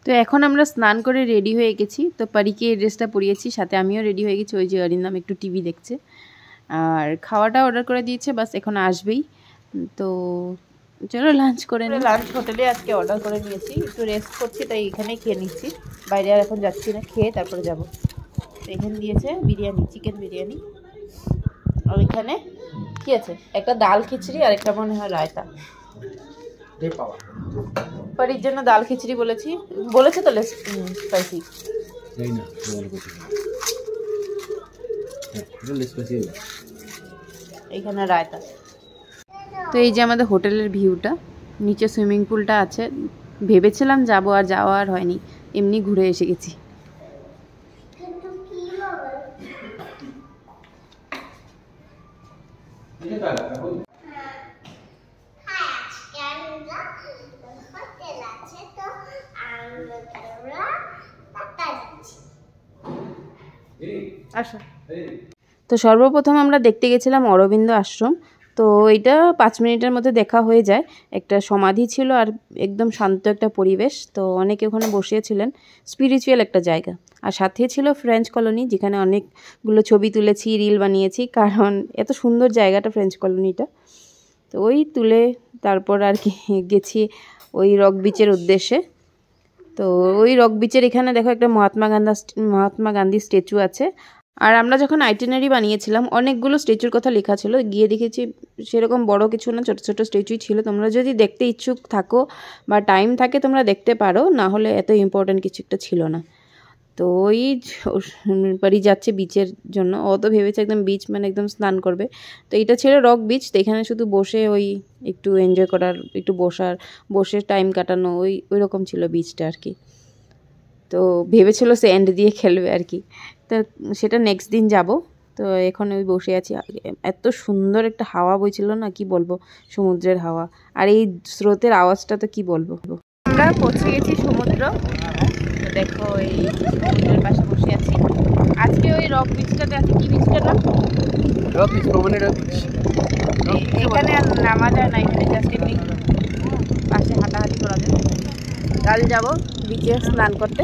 তো এখন আমরা স্নান করে রেডি হয়ে গেছি। তো পারিকে এই ড্রেসটা পরিয়েছি, সাথে আমিও রেডি হয়ে গেছি। ওই যে অরিন্দম একটু টিভি দেখছে, আর খাওয়াটা অর্ডার করে দিয়েছে, বাস এখন আসবেই। তো চলো লাঞ্চ করে নিই। লাঞ্চ হোটেলে আজকে অর্ডার করে নিয়েছি, একটু রেস্ট করছি তাই এখানেই খেয়ে নিচ্ছি, বাইরে আর এখন যাচ্ছি না, খেয়ে তারপরে যাব। তো এখানে দিয়েছে বিরিয়ানি, চিকেন বিরিয়ানি, আর এখানে কি আছে, একটা ডাল খিচড়ি আর একটা মনে হয় রায়তা। পরির জন্য ডাল খিচড়ি বলেছে তো স্পাইসি। এইখানে রায়তা। তো এই যে আমাদের হোটেলের ভিউটা, নিচে সুইমিং পুলটা আছে। ভেবেছিলাম যাবো, আর যাওয়া আর হয়নি, এমনি ঘুরে এসে গেছি। তো সর্বপ্রথম আমরা দেখতে গেছিলাম অরবিন্দ আশ্রম। তো এটা 5 মিনিটের মধ্যে দেখা হয়ে যায়। একটা সমাধি ছিল আর একদম শান্ত একটা পরিবেশ। তো অনেকে ওখানে বসিয়েছিলেন, স্পিরিচুয়াল একটা জায়গা। আর সাথে ছিল ফ্রেঞ্চ কলোনি, যেখানে অনেকগুলো ছবি তুলেছি, রিল বানিয়েছি, কারণ এত সুন্দর জায়গাটা ফ্রেঞ্চ কলোনিটা। তো ওই তুলে তারপর আর কি গেছি ওই রক বিচের উদ্দেশ্যে। তো ওই রক বিচের এখানে দেখো একটা মহাত্মা গান্ধী স্ট্যাচু আছে। আর আমরা যখন আইটিনারি বানিয়েছিলাম অনেকগুলো স্ট্যাচুর কথা লেখা ছিল, গিয়ে দেখেছি সেরকম বড় কিছু না, ছোট ছোট স্ট্যাচুই ছিল। তোমরা যদি দেখতে ইচ্ছুক থাকো বা টাইম থাকে তোমরা দেখতে পারো, না হলে এত ইম্পর্টেন্ট কিছু একটা ছিল না। তো ওই পারি যাচ্ছে বিচের জন্য, ও তো ভেবেছে একদম বিচ মানে একদম স্নান করবে। তো এটা ছিল রক বিচ। তো এখানে শুধু বসে ওই একটু এনজয় করার, একটু বসে টাইম কাটানো, ওই রকম ছিল বিচটা আর কি। তো ভেবেছিল স্যান্ড দিয়ে খেলবে আর কি। তো সেটা নেক্সট দিন যাব। তো এখন ওই বসে আছি, এত সুন্দর একটা হাওয়া বইছিল না, কি বলবো, সমুদ্রের হাওয়া। আর এই স্রোতের আওয়াজটা তো কি বলবো। আমরা পৌঁছে গেছি সমুদ্র। দেখো এই সমুদ্রের পাশে বসে আছি। আজকে ওই রক বিচটাতে আছে, কি বিচটার নাম? Rock beach, rock beach. এখানে আর নামা যায় না, এখানে জাস্ট এমনি পাশে হাঁটাহাঁটি করা যায়। কাল যাব বিচে স্নান করতে।